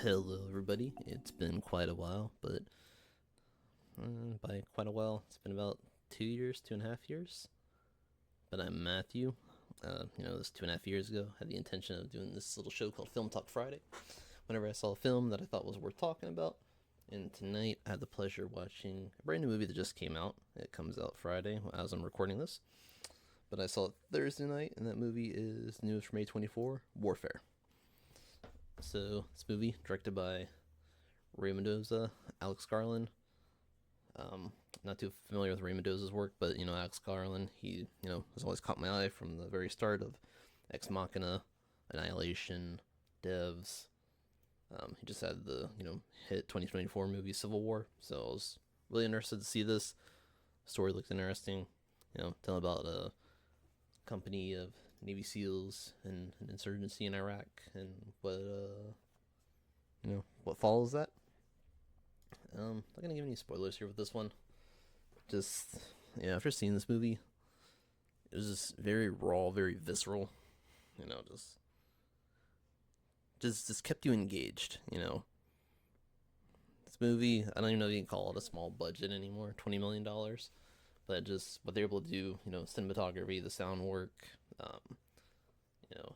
Hello, everybody. It's been quite a while, but by quite a while, it's been about 2 years, 2.5 years. But I'm Matthew. This 2.5 years ago, I had the intention of doing this little show called Film Talk Friday. Whenever I saw a film that I thought was worth talking about, and tonight I had the pleasure of watching a brand new movie that just came out. It comes out Friday as I'm recording this, but I saw it Thursday night, and that movie is news from A24, Warfare. So this movie, directed by Ray Mendoza, Alex Garland. Not too familiar with Ray Mendoza's work, but Alex Garland, he has always caught my eye from the very start of Ex Machina, Annihilation, Devs. He just had the hit 2024 movie Civil War, so I was really interested to see this. Story looked interesting. Telling about a company of Navy SEALs and an insurgency in Iraq and what follows that. Not gonna give any spoilers here with this one. Just after seeing this movie, it was just very raw, very visceral. You know, just kept you engaged. This movie, I don't even know if you can call it a small budget anymore, $20 million, but just what they're able to do. Cinematography, the sound work,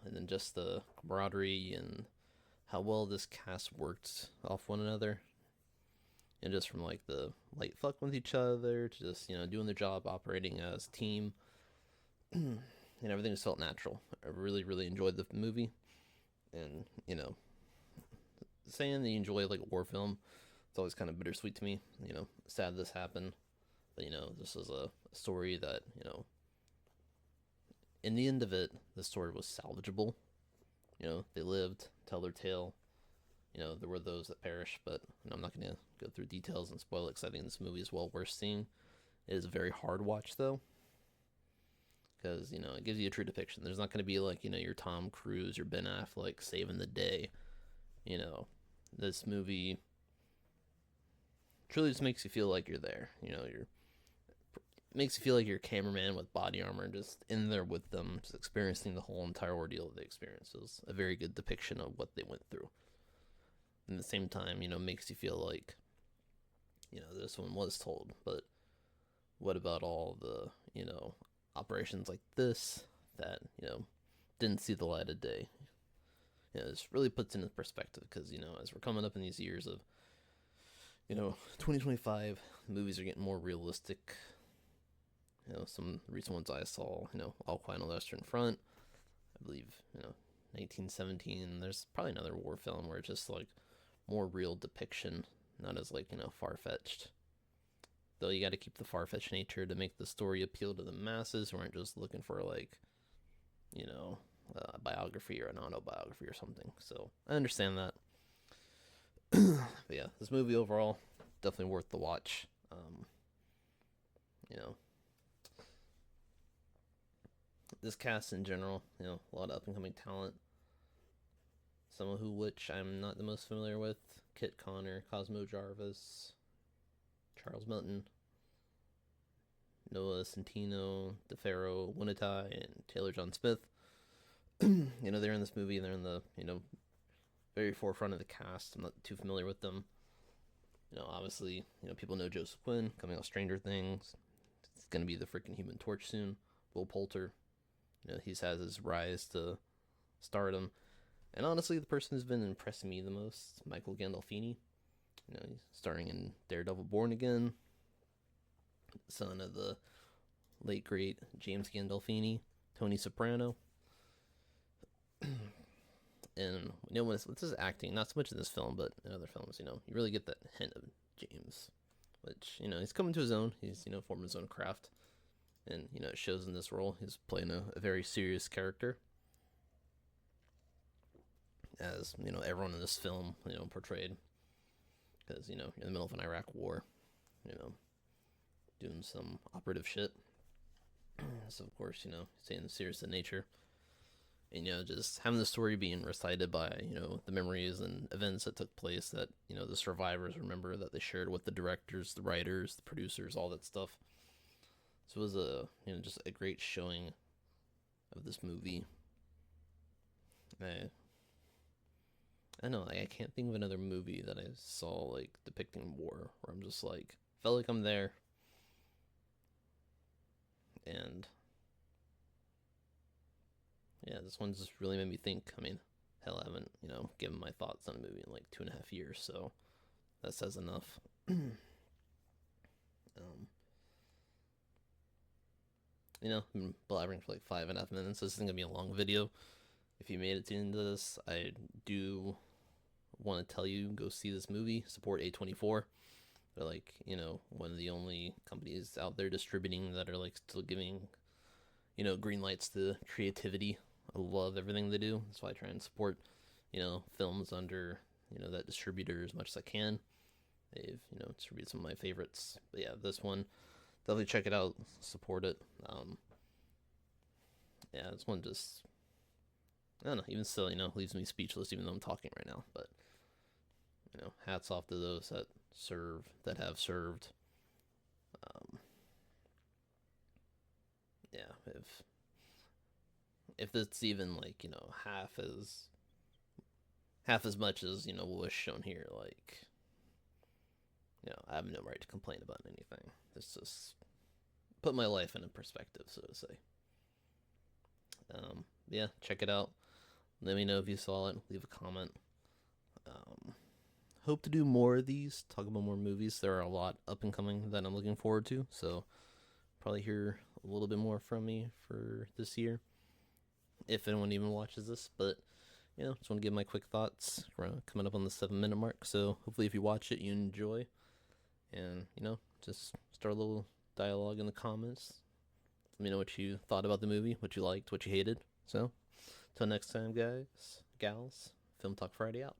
and then just the camaraderie and how well this cast worked off one another. And just from like the light fuck with each other to just doing their job, operating as a team, and everything just felt natural. I really really enjoyed the movie, and saying that you enjoy like a war film, it's always kind of bittersweet to me. Sad this happened, but this was a story that in the end of it, the story was salvageable. They lived, tell their tale. There were those that perished, but I'm not going to go through details and spoil it because I think this movie is well worth seeing. It is a very hard watch, though, because, it gives you a true depiction. There's not going to be like, your Tom Cruise, your Ben Affleck saving the day. This movie truly just makes you feel like you're there. Makes you feel like you're a cameraman with body armor and just in there with them, just experiencing the whole entire ordeal that they experienced. It was a very good depiction of what they went through. And at the same time, makes you feel like, this one was told, but what about all the, operations like this that, didn't see the light of day? This really puts into perspective because, as we're coming up in these years of, 2025, movies are getting more realistic. Some recent ones I saw, All Quiet on the Western Front, I believe, 1917. There's probably another war film where it's just like more real depiction, not as like, far-fetched. Though you got to keep the far-fetched nature to make the story appeal to the masses who aren't just looking for like, a biography or an autobiography or something. So I understand that. But yeah, this movie overall, definitely worth the watch. You know, this cast in general, a lot of up and coming talent. Some of which I'm not the most familiar with: Kit Connor, Cosmo Jarvis, Charles Melton, Noah Centino, DeFaro Winitai, and Taylor John Smith. They're in this movie and they're in the very forefront of the cast. I'm not too familiar with them. Obviously, people know Joseph Quinn coming out Stranger Things. It's gonna be the freaking Human Torch soon. Will Poulter, he's had his rise to stardom. And honestly, the person who's been impressing me the most, Michael Gandolfini. He's starring in Daredevil Born Again, son of the late great James Gandolfini, Tony Soprano. And with his acting, not so much in this film, but in other films, you really get that hint of James, which he's coming to his own. He's forming his own craft, and it shows in this role. He's playing a very serious character, as everyone in this film portrayed, because you're in the middle of an Iraq war, doing some operative shit. So of course saying the serious in nature. And just having the story being recited by the memories and events that took place that the survivors remember, that they shared with the directors, the writers, the producers, all that stuff. So it was a just a great showing of this movie. I know, like, I can't think of another movie that I saw like depicting war where I'm just like felt like I'm there, and yeah, this one just really made me think. I mean, hell, I haven't given my thoughts on a movie in like 2.5 years, so that says enough. um, I've been blabbering for like 5.5 minutes. This is gonna be a long video. If you made it to the end of this, I do want to tell you go see this movie. Support A24. They're like one of the only companies out there distributing that are like still giving green lights to creativity. I love everything they do. That's why I try and support films under that distributor as much as I can. They've distributed some of my favorites. But yeah, this one, definitely check it out, support it. Yeah, this one just, I don't know, even still leaves me speechless even though I'm talking right now. But hats off to those that have served. um yeah, if it's even like half as much as was shown here, like I have no right to complain about anything. This just put my life in a perspective, so to say. Yeah, check it out. Let me know if you saw it. Leave a comment. Hope to do more of these. Talk about more movies. There are a lot up and coming that I'm looking forward to. So probably hear a little bit more from me for this year, if anyone even watches this. But just want to give my quick thoughts. We're coming up on the 7-minute mark. So hopefully, if you watch it, you enjoy, and just start a little dialogue in the comments. Let me know what you thought about the movie, what you liked, what you hated. So, till next time, guys, gals, Film Talk Friday out.